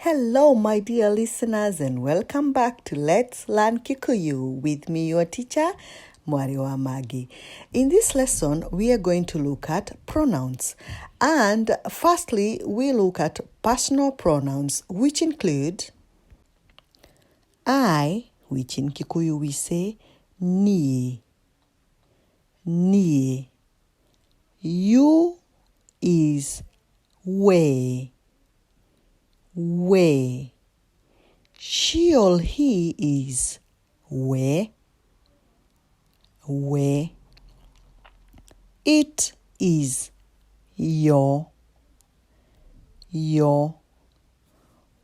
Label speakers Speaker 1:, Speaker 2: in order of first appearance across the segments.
Speaker 1: Hello, my dear listeners, and welcome back to Let's Learn Kikuyu with me, your teacher, Mwariwa Magi. In this lesson, we are going to look at pronouns. And firstly, we look at personal pronouns, which include I, which in Kikuyu we say ni. You is we. She or he is we. It is yo.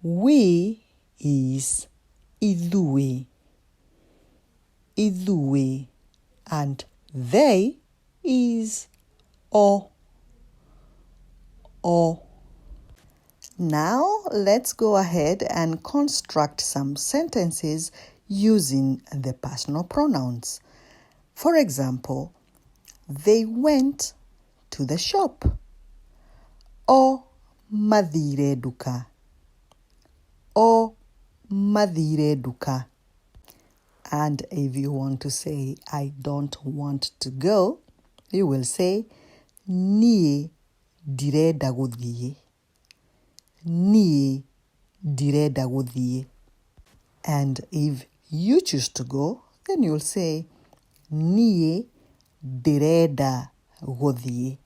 Speaker 1: We is idue. And they is o. Now, let's go ahead and construct some sentences using the personal pronouns. For example, they went to the shop. O mathire duka. And if you want to say, I don't want to go, you will say, nie ndirenda gũthiĩ. And if you choose to go, then you'll say, nie ndirenda gũthiĩ.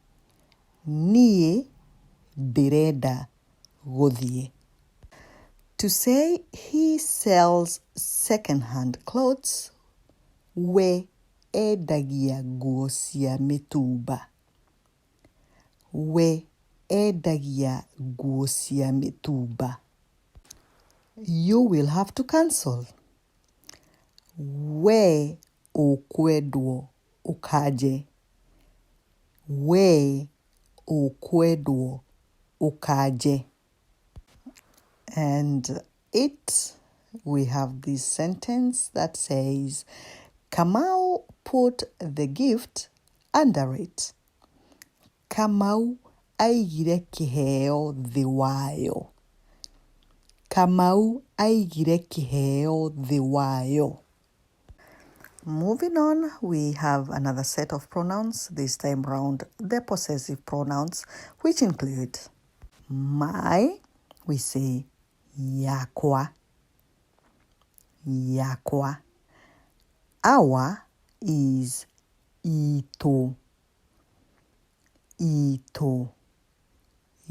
Speaker 1: To say he sells second-hand clothes, we endagia nguo cia mitumba. You will have to cancel. We ũkwendwo ũkaje. And we have this sentence that says, Kamau put the gift under it. Kamau aigire kĩheo thĩ wayo. Moving on, we have another set of pronouns, this time round the possessive pronouns, which include my, we say yakwa. Our is ito.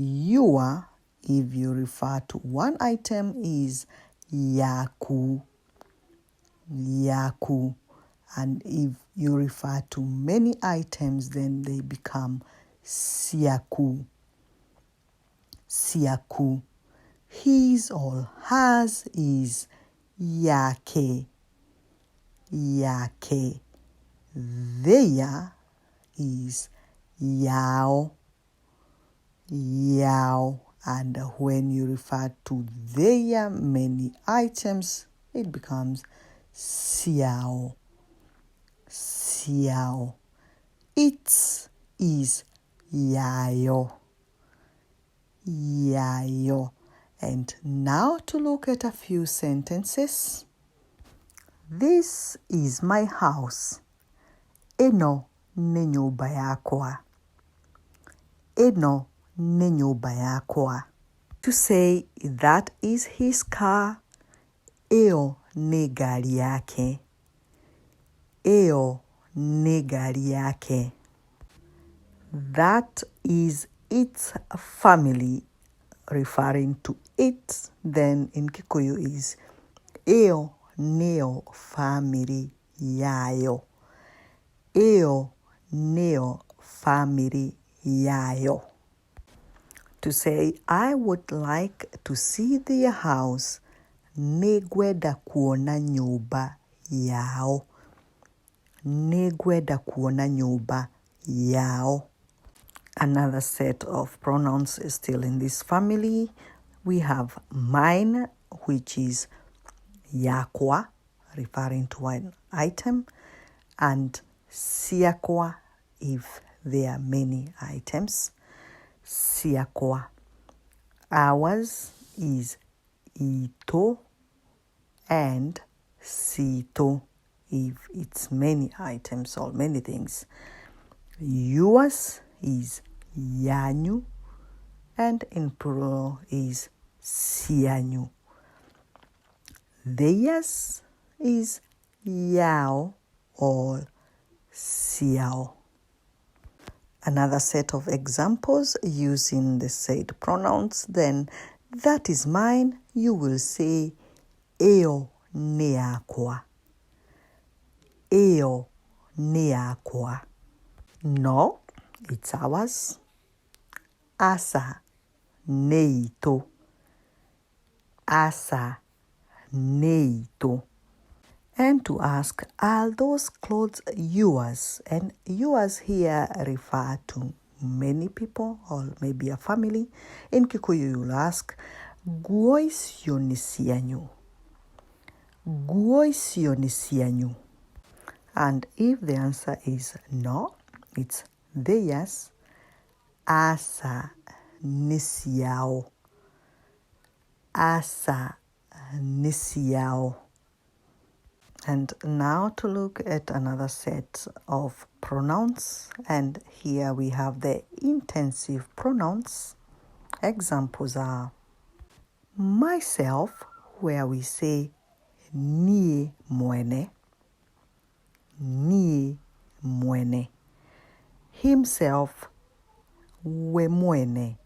Speaker 1: Your, if you refer to one item, is yaku. And if you refer to many items, then they become siaku. His or hers is yake. Their is yao. And when you refer to their many items, it becomes xiao. It is yayo. And now to look at a few sentences. This is my house. Ĩno nĩ nyũmba yakwa. To say that is his car, ĩyo nĩ ngari yake. That is its family, referring to it, then in Kikuyu is ĩyo nĩyo family yayo. To say, I would like to see their house, nĩngwenda kuona nyũmba yao. Another set of pronouns is still in this family. We have mine, which is yakwa, referring to one item, and siakwa, if there are many items. Siakwa. Ours is ito, and sito if it's many items or many things. Yours is yanyu, and in plural is sianyu. Theirs is yao or siao. Another set of examples using the said pronouns, then that is mine, you will say eo ni yakwa. Eo ni yakwa. No, it's ours. Asa ni ito. Asa ni ito. And to ask, are those clothes yours? And yours here refer to many people or maybe a family. In Kikuyu, you'll ask, nguo icio ni cianyu. Nguo icio ni cianyu. And if the answer is no, it's theirs. Asa ni ciao. Asa ni ciao. And now to look at another set of pronouns. And here we have the intensive pronouns. Examples are myself, where we say nie mwene. Nie mwene. Himself, we mwene.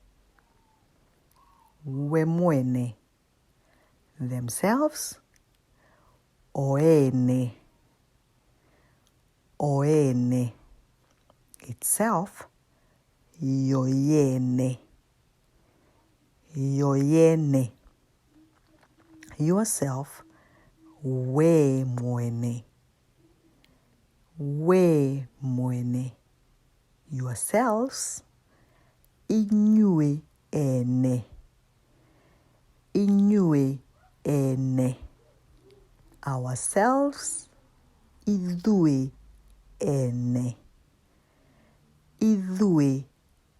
Speaker 1: We mwene. Themselves, oene. Oene. Itself, yoyene. Yoyene. Yourself, we mwene. We mwene. Yourselves, inyue ene. Inyue ene. Ourselves, idue ene. Idue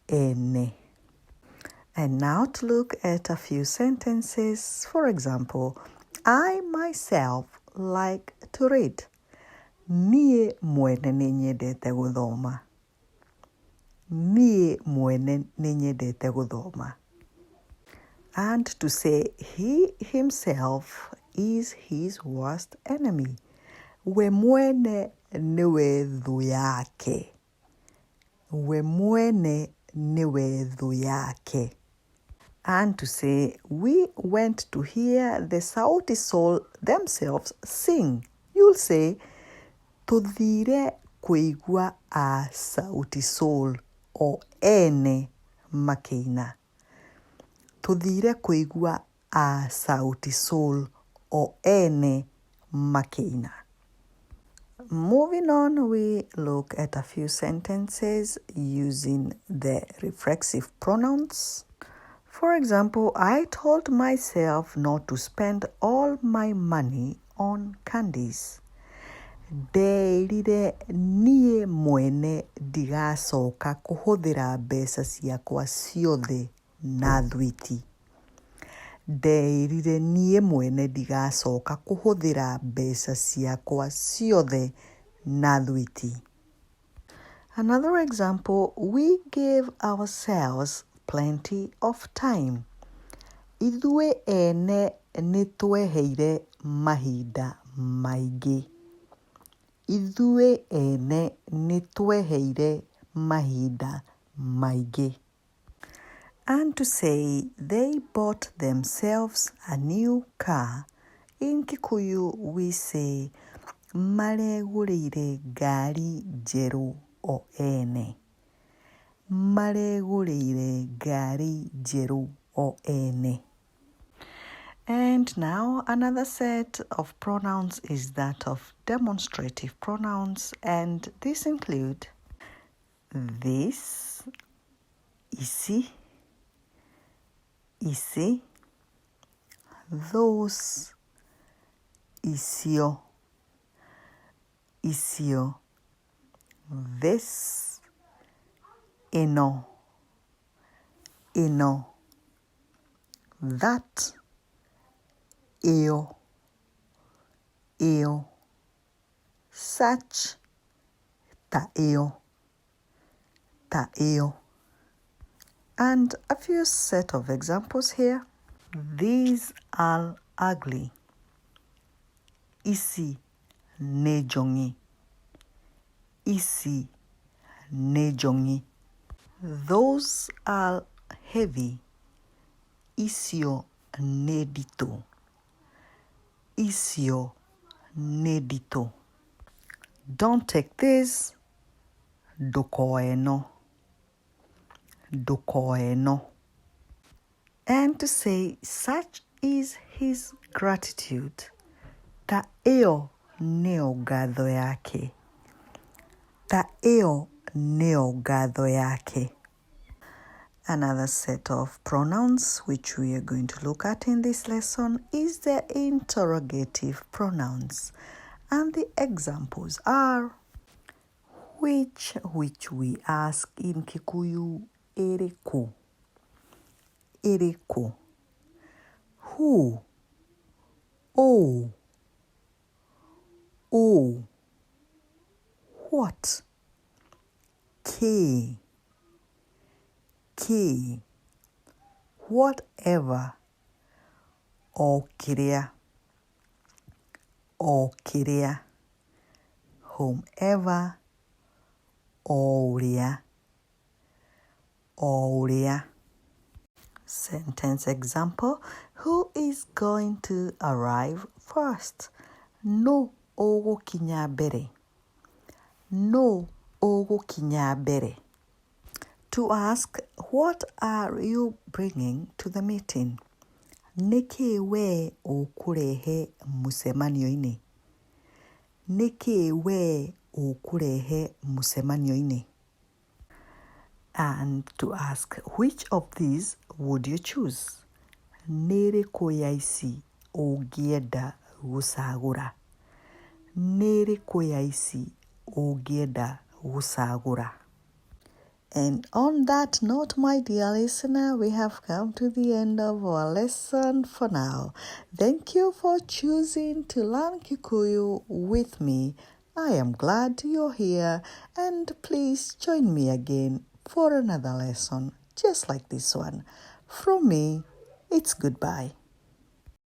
Speaker 1: ene. And now to look at a few sentences. For example, I myself like to read. Nie mwene ninyendete guthoma. Nie mwene ninyendete guthoma. And to say he himself is his worst enemy. We mwene niwe thu yake. We mwene niwe thu yake. And to say we went to hear the Sauti Sol themselves sing. You'll say tuthire kuigua a Sauti Sol o ene makina. Tuthire kuigua a Sauti Sol o ene makina. Moving on, we look at a few sentences using the reflexive pronouns. For example, I told myself not to spend all my money on candies. Nderire nie mwene ndigacoka kuhuthira mbeca ciakwa ciothe na thwiti. Nderire nie mwene ndigacoka kuhuthira mbeca ciakwa ciothe na thwiti. Another example, we gave ourselves plenty of time. Ithue ene nitweheire mahinda maingi. Ithue ene nitweheire mahinda maingi. And to say they bought themselves a new car. In Kikuyu we say maregurire ngari njeru o ene. Maregurire ngari njeru o ene. And now another set of pronouns is that of demonstrative pronouns, and these include this, isi, isi, those, isio, isio, this, ino, ino, that, eo, eo. Such, ta eo, ta eo. And a few set of examples here. These are ugly. Isi nejongi. Isi nejongi. Those are heavy. Isio nedito. Isio nedito. Don't take this. Dokoeno. Dokoeno. And to say such is his gratitude. Ta eo neo ngatho yake. Ta eo neo ngatho yake. Another set of pronouns which we are going to look at in this lesson is the interrogative pronouns. And the examples are which we ask in Kikuyu, ereko. Ereko. Who? Oh. Oh. What? K. K. Whatever. Okiria. Okiria. Whomever. Oria. Oria. Sentence example. Who is going to arrive first? No ûgûkinya mbere. No ûgûkinya mbere. To ask, what are you bringing to the meeting? Niki we ũkũrehe mũcemanio-inĩ? Niki we ũkũrehe mũcemanio-inĩ? And to ask, which of these would you choose? Nĩrĩkũ ya ici ũngĩenda gũcagũra? Nĩrĩkũ ya ici ũngĩenda gũcagũra? And on that note, my dear listener, we have come to the end of our lesson for now. Thank you for choosing to learn Kikuyu with me. I am glad you're here, and please join me again for another lesson just like this one. From me, it's goodbye.